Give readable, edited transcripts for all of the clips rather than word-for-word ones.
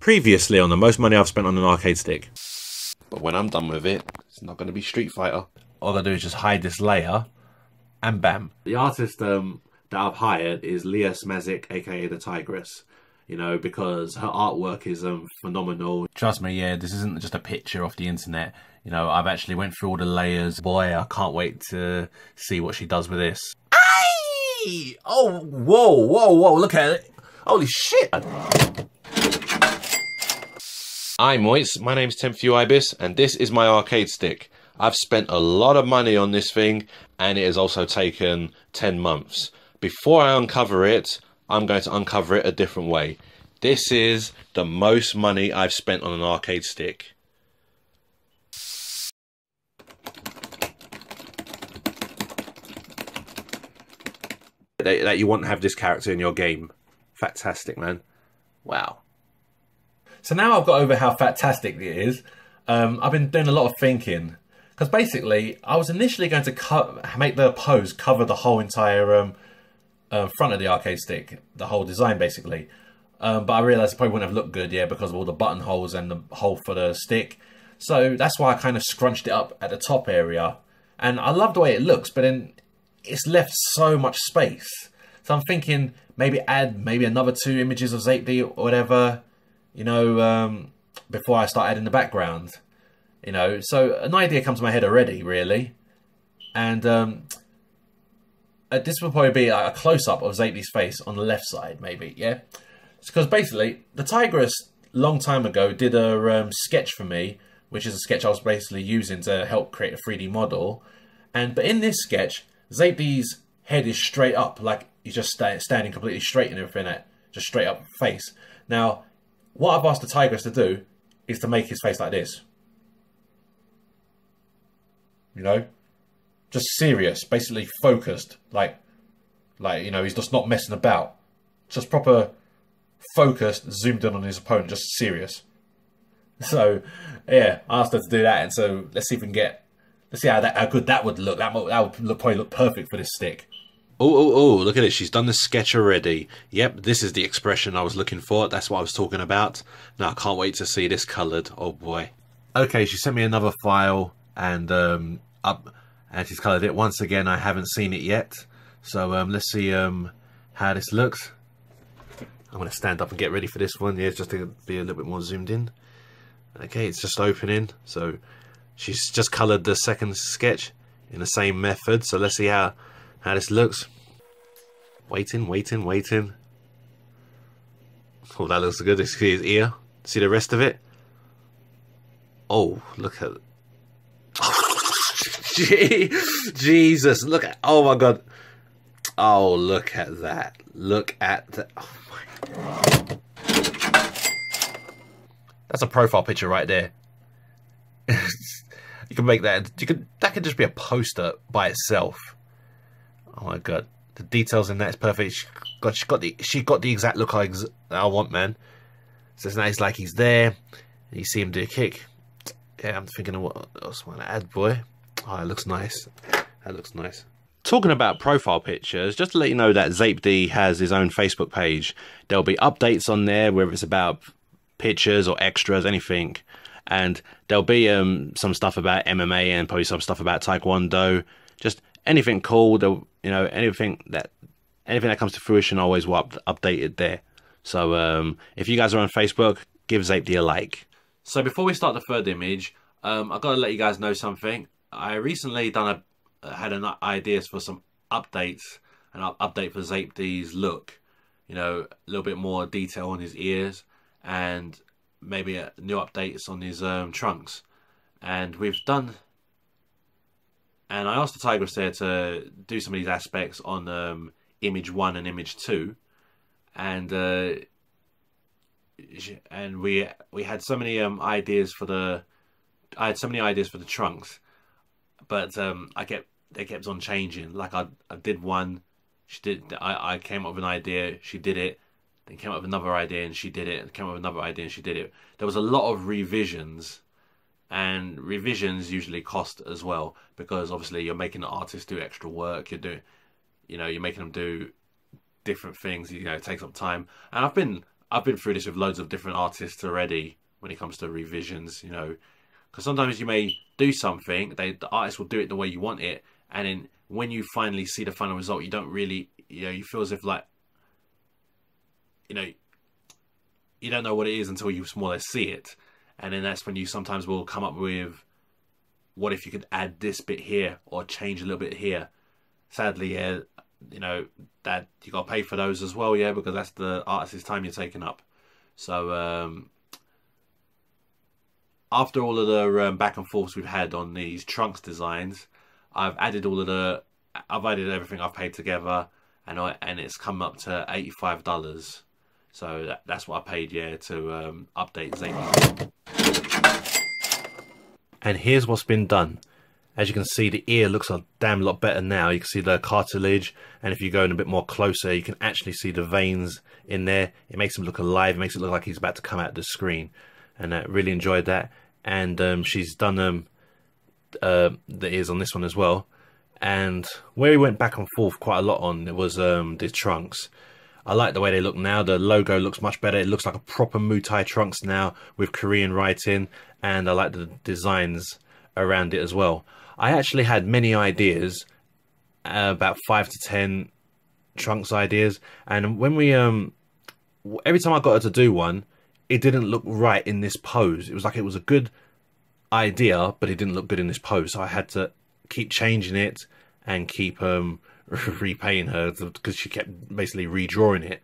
Previously on the most money I've spent on an arcade stick. But when I'm done with it, it's not going to be Street Fighter. All I gotta do is just hide this layer, and bam. The artist that I've hired is Leah Smazik, aka the Tigress. You know, because her artwork is phenomenal. Trust me, yeah, this isn't just a picture off the internet. You know, I've actually went through all the layers. Boy, I can't wait to see what she does with this. Aye! Oh, whoa, look at it. Holy shit! Hi Moits, my name's TEMPHUiBIS and this is my arcade stick. I've spent a lot of money on this thing and it has also taken 10 months. Before I uncover it, I'm going to uncover it a different way. This is the most money I've spent on an arcade stick. That you want to have this character in your game. Fantastic, man. Wow. So now I've got over how fantastic it is, I've been doing a lot of thinking. Because basically, I was initially going to make the pose cover the whole entire front of the arcade stick. The whole design, basically. But I realised it probably wouldn't have looked good, yeah, because of all the buttonholes and the hole for the stick. So that's why I kind of scrunched it up at the top area. And I love the way it looks, but then it's left so much space. So I'm thinking maybe add another 2 images of ZapeD or whatever. You know, before I start adding the background, you know, so an idea comes to my head already, really. And this will probably be a close-up of ZapeD's face on the left side, maybe, yeah? Because basically, the Tigress, long time ago, did a sketch for me, which is a sketch I was basically using to help create a 3D model. But in this sketch, ZapeD's head is straight up, like he's just standing completely straight and everything, just straight up face. Now, what I've asked the Tigress to do is to make his face like this. You know? Just serious, basically focused. Like, you know, he's just not messing about. Just proper focused, zoomed in on his opponent, just serious. So, yeah, I asked her to do that, and so let's see if we can let's see how good that would look. That would probably look perfect for this stick. Oh, look at it. She's done the sketch already. Yep, this is the expression I was looking for. That's what I was talking about. Now, I can't wait to see this coloured. Oh, boy. Okay, she sent me another file and she's coloured it. Once again, I haven't seen it yet. So, let's see how this looks. I'm going to stand up and get ready for this one. Yeah, just to be a little bit more zoomed in. Okay, it's just opening. So, she's just coloured the second sketch in the same method. So, let's see how this looks. Waiting. Oh, that looks good. See his ear. See the rest of it. Oh, look at Jesus, look at, oh my god. Oh, look at that. Look at that. Oh my god. That's a profile picture right there. You can make that, that could just be a poster by itself. Oh my god, the details in that is perfect. She got the exact look I want, man. So it's nice, like he's there. And you see him do a kick. Yeah, I'm thinking of what else I want to add, boy. Oh, it looks nice. That looks nice. Talking about profile pictures, just to let you know that ZapeD has his own Facebook page. There'll be updates on there, whether it's about pictures or extras, anything. And there'll be some stuff about MMA and probably some stuff about Taekwondo. Just anything cool, you know, anything that comes to fruition, I always will update it there. So if you guys are on Facebook, give ZapeD a like. So before we start the third image, I've got to let you guys know something. I recently had an ideas for some updates, an update for ZapeD's look. You know, a little bit more detail on his ears and maybe new updates on his trunks. And we've done. And I asked the Tigress there to do some of these aspects on image 1 and image 2, and we had so many ideas for the trunks, but they kept on changing. Like I did one, I came up with an idea, she did it, then came up with another idea and she did it, came up with another idea and she did it. There was a lot of revisions. And revisions usually cost as well, because obviously you're making the artist do extra work. You're making them do different things. You know, it takes up time. And I've been I've been through this with loads of different artists already when it comes to revisions, you know, because sometimes you may do something, the artist will do it the way you want it, and then when you finally see the final result, you don't really, you know, you feel as if like, you know, you don't know what it is until you more or less see it, and then that's when you sometimes will come up with, what if you could add this bit here or change a little bit here. Sadly, yeah, you know, that you got to pay for those as well, yeah, because that's the artist's time you're taking up. So after all of the back and forths we've had on these trunks designs, I've added everything I've paid together, and it's come up to $85. So that's what I paid, yeah, to update Zayt. And here's what's been done. As you can see, the ear looks a damn lot better now. You can see the cartilage, and if you go in a bit more closer, you can actually see the veins in there. It makes him look alive. It makes it look like he's about to come out of the screen. And I really enjoyed that. And she's done the ears on this one as well. And where we went back and forth quite a lot on, it was the trunks. I like the way they look now. The logo looks much better. It looks like a proper Muay Thai trunks now with Korean writing, and I like the designs around it as well. I actually had many ideas, about 5 to 10 trunks ideas, and when we every time I got her to do one, it didn't look right in this pose. It was like it was a good idea, but it didn't look good in this pose, so I had to keep changing it and keep repaying her, because she kept basically redrawing it,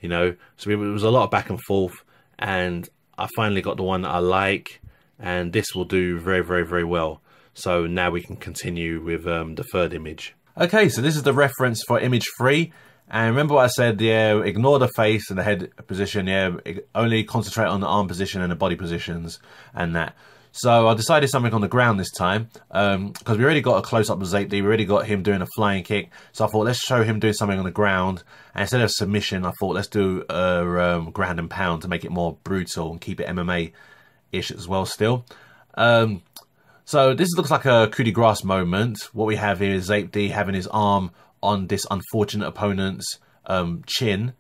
you know. So it was a lot of back and forth, and I finally got the one that I like, and this will do very, very, very well. So now we can continue with the third image. Okay, so this is the reference for image 3. And remember what I said, yeah, ignore the face and the head position, yeah, only concentrate on the arm position and the body positions and that. So I decided something on the ground this time, because we already got a close-up of Zayt. We already got him doing a flying kick. So I thought, let's show him doing something on the ground. And instead of submission, I thought, let's do a ground and pound to make it more brutal and keep it MMA-ish as well still. So this looks like a coup de grace moment. What we have here is Zayt having his arm on this unfortunate opponent's chin,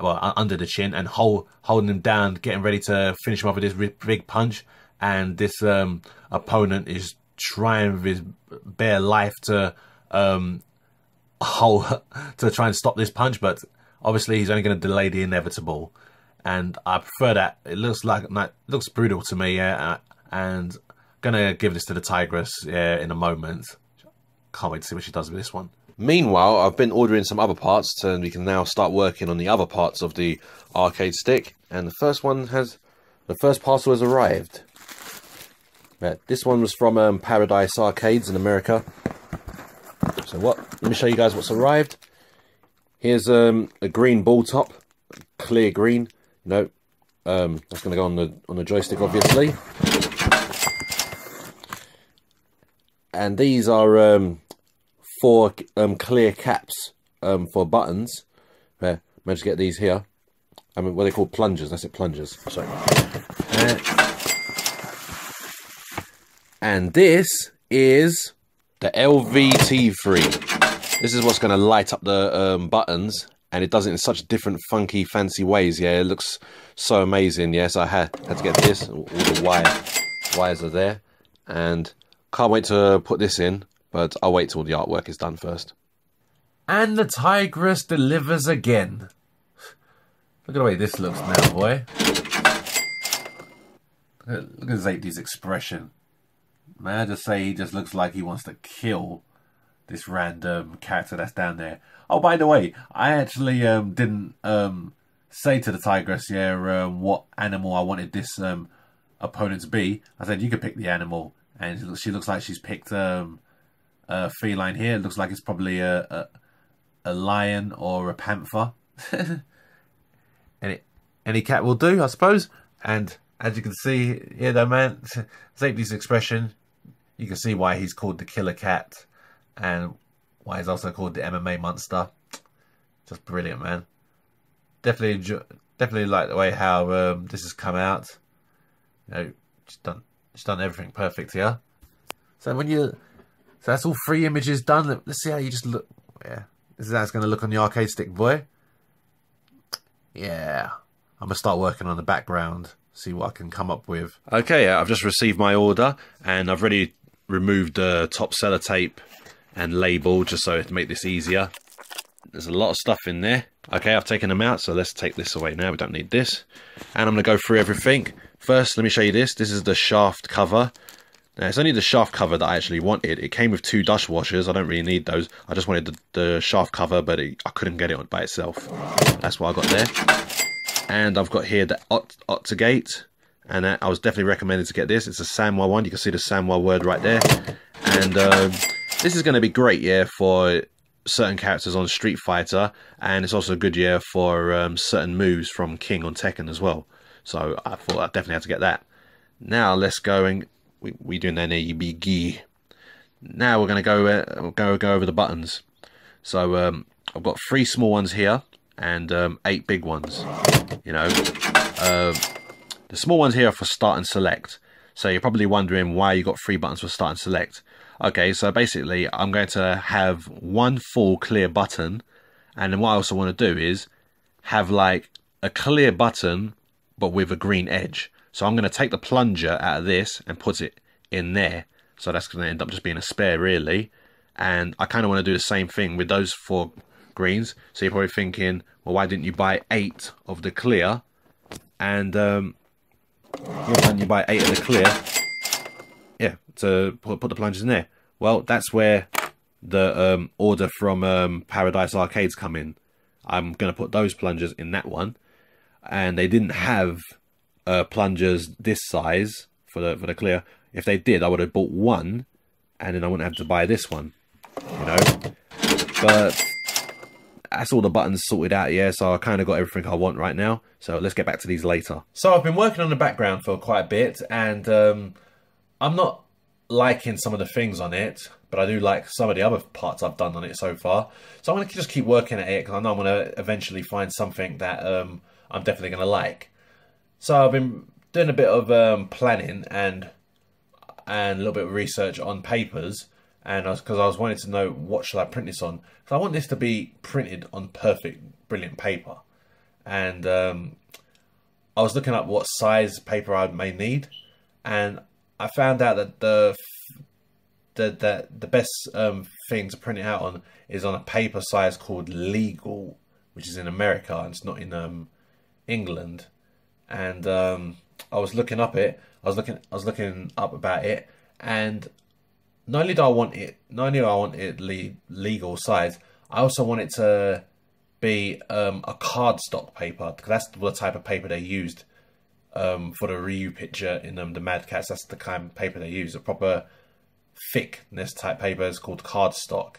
well, under the chin, and holding him down, getting ready to finish him off with this big punch. And this opponent is trying with his bare life to try and stop this punch, but obviously he's only going to delay the inevitable. And I prefer that. It looks brutal to me, yeah. And gonna give this to the Tigress, yeah, in a moment. Can't wait to see what she does with this one. Meanwhile, I've been ordering some other parts, and we can now start working on the other parts of the arcade stick. And the first parcel has arrived. This one was from Paradise Arcades in America. So let me show you guys what's arrived. Here's a green ball top, clear green. You know, that's going to go on the joystick, obviously. And these are 4 clear caps for buttons. Managed to get these here. I mean, what are they called? Plungers. That's it, plungers. Sorry. And this is the LVT3. This is what's going to light up the buttons, and it does it in such different, funky, fancy ways. Yeah, it looks so amazing. Yes, I had to get this. All the wires are there, and can't wait to put this in. But I'll wait till the artwork is done first. And the Tigress delivers again. Look at the way this looks now, boy. Look at Zayt's expression. Man, I just say he just looks like he wants to kill this random character that's down there. Oh, by the way, I actually didn't say to the Tigress, yeah, what animal I wanted this opponent to be. I said, you could pick the animal. And she looks like she's picked a feline here. It looks like it's probably a lion or a panther. Any cat will do, I suppose. And as you can see here, though, man, Zayt's expression, you can see why he's called the Killer Cat, and why he's also called the MMA Monster. Just brilliant, man. Definitely like the way how this has come out. You know, just done everything perfect here. So so that's all 3 images done. Let's see how you just look. Yeah, this is how it's going to look on the arcade stick, boy. Yeah, I'm gonna start working on the background, see what I can come up with. Okay, I've just received my order, and I've already removed the top sellotape and label just so to make this easier. There's a lot of stuff in there. Okay, I've taken them out, so let's take this away now. We don't need this. And I'm gonna go through everything. First, let me show you this. This is the shaft cover. Now, it's only the shaft cover that I actually wanted. It came with 2 dishwashers. I don't really need those. I just wanted the shaft cover, but I couldn't get it by itself. That's what I got there. And I've got here the Octagate. And I was definitely recommended to get this. It's a Sanwa one. You can see the Sanwa word right there. And this is going to be great, yeah, for certain characters on Street Fighter. And it's also good, yeah, for certain moves from King on Tekken as well. So I thought I definitely had to get that. Now let's go and... We doing an ABG. Now we're going to go over the buttons. So I've got 3 small ones here and 8 big ones. You know, the small ones here are for start and select. So you're probably wondering why you got 3 buttons for start and select. Okay, so basically I'm going to have 1 full clear button, and then what I also want to do is have like a clear button but with a green edge. So I'm going to take the plunger out of this and put it in there. So that's going to end up just being a spare, really. And I kind of want to do the same thing with those 4 greens. So you're probably thinking, well, why didn't you buy 8 of the clear? And why didn't you buy 8 of the clear? Yeah, to put the plungers in there. Well, that's where the order from Paradise Arcades come in. I'm going to put those plungers in that one. And they didn't have... plungers this size for the clear. If they did, I would have bought 1 and then I wouldn't have to buy this one, you know. But that's all the buttons sorted out, yeah, so I kind of got everything I want right now. So let's get back to these later. So I've been working on the background for quite a bit, and I'm not liking some of the things on it, but I do like some of the other parts I've done on it so far. So I'm going to just keep working at it because I know I'm going to eventually find something that I'm definitely going to like. So I've been doing a bit of planning and a little bit of research on papers, and because I was wanting to know what should I print this on. So I want this to be printed on perfect, brilliant paper, and I was looking up what size paper I may need, and I found out that the best thing to print it out on is on a paper size called Legal, which is in America and it's not in England. And I was looking up it. I was looking up about it, and not only do I want it legal size, I also want it to be a cardstock paper, because that's the type of paper they used for the Ryu picture in the Mad Cats. That's the kind of paper they use. A proper thickness type paper is called cardstock.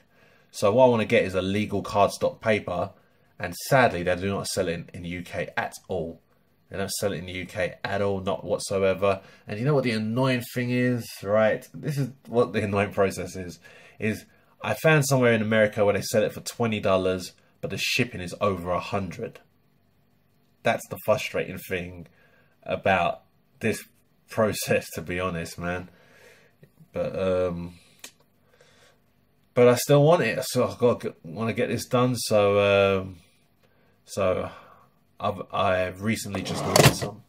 So what I want to get is a legal cardstock paper, and sadly they do not sell it in the UK at all. They don't sell it in the UK at all, not whatsoever. And you know what the annoying thing is, right? This is what the annoying process is I found somewhere in America where they sell it for $20, but the shipping is over $100. That's the frustrating thing about this process, to be honest, man. But I still want it, so I want to get this done. So I've recently just ordered some.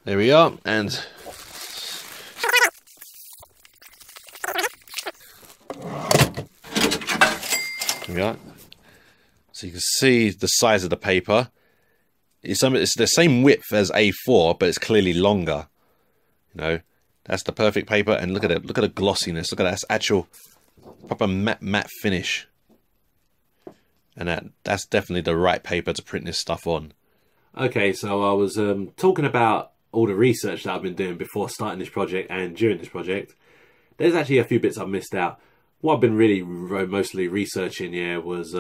There we are, and there we are. So you can see the size of the paper. It's the same width as A4, but it's clearly longer. You know, that's the perfect paper, and look at it. Look at the glossiness. Look at that. That's actual proper matte finish. And that's definitely the right paper to print this stuff on. Okay, so I was talking about all the research that I've been doing before starting this project and during this project. There's actually a few bits I've missed out. What I've been really mostly researching here was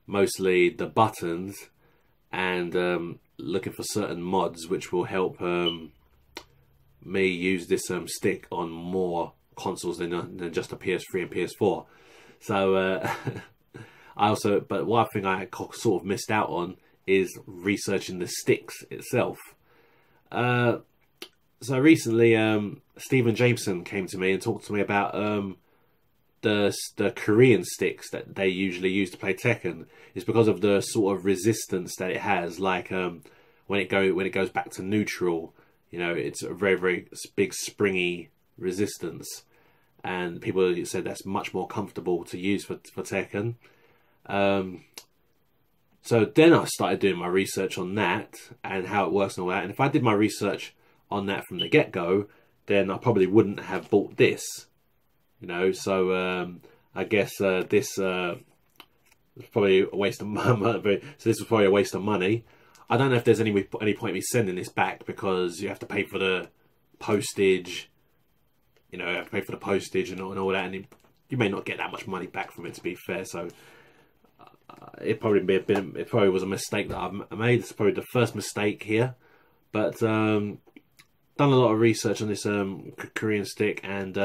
mostly the buttons, and looking for certain mods which will help me use this stick on more consoles than just a PS3 and PS4. So but one thing I sort of missed out on is researching the sticks itself. So recently, Stephen Jameson came to me and talked to me about the Korean sticks that they usually use to play Tekken is because of the sort of resistance that it has. Like when it goes back to neutral, you know, it's a very big springy resistance, and people said that's much more comfortable to use for Tekken. So then I started doing my research on that and how it works and all that. And if I did my research on that from the get-go, then I probably wouldn't have bought this, you know. So I guess this was probably a waste of money. So this was probably a waste of money. I don't know if there's any point in me sending this back, because you have to pay for the postage. You know, you have to pay for the postage and all that, and you may not get that much money back from it, to be fair. So it probably was a mistake that I made. It's probably the first mistake here, but done a lot of research on this Korean stick, and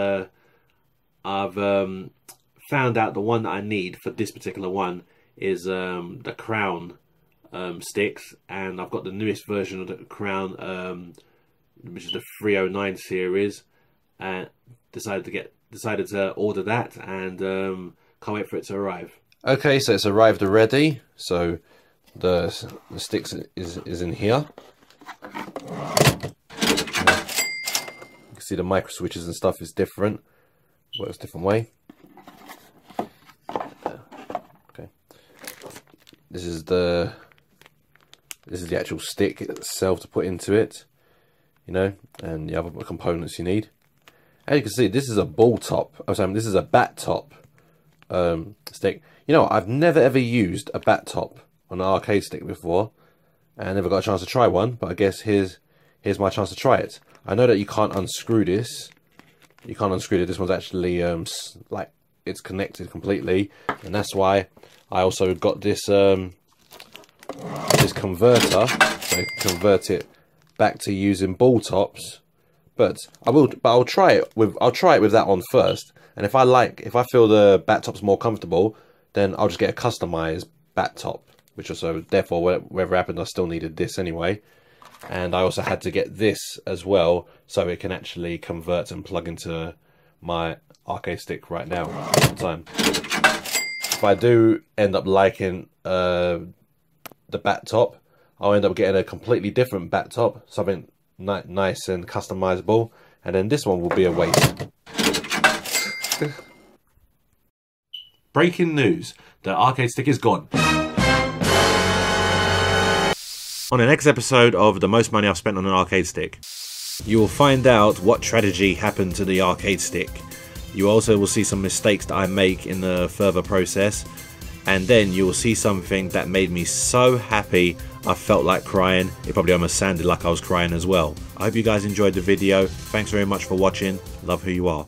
I've found out the one that I need for this particular one is the Crown sticks, and I've got the newest version of the Crown, which is the 309 series, and decided to order that, and can't wait for it to arrive. Okay, so it's arrived already. So the sticks is in here. You can see the micro switches and stuff is different. Works a different way. Okay. This is the actual stick itself to put into it, you know, and the other components you need. As you can see, this is a ball top. Oh, sorry, this is a bat top stick. You know, I've never ever used a bat top on an arcade stick before, and never got a chance to try one. But I guess here's my chance to try it. I know that you can't unscrew this. You can't unscrew it. This one's actually like it's connected completely, and that's why I also got this this converter, so convert it back to using ball tops. But I'll try it with that on first, and if I feel the bat top's more comfortable, then I'll just get a customized bat top, which also, therefore, whatever happened, I still needed this anyway. And I also had to get this as well, so it can actually convert and plug into my arcade stick right now at the time. If I do end up liking the bat top, I'll end up getting a completely different bat top, something nice and customizable, and then this one will be a waste. Breaking news, the arcade stick is gone. On the next episode of The Most Money I've Spent on an Arcade Stick, you will find out what tragedy happened to the arcade stick. You also will see some mistakes that I make in the further process, and then you will see something that made me so happy I felt like crying. It probably almost sounded like I was crying as well. I hope you guys enjoyed the video. Thanks very much for watching. Love who you are.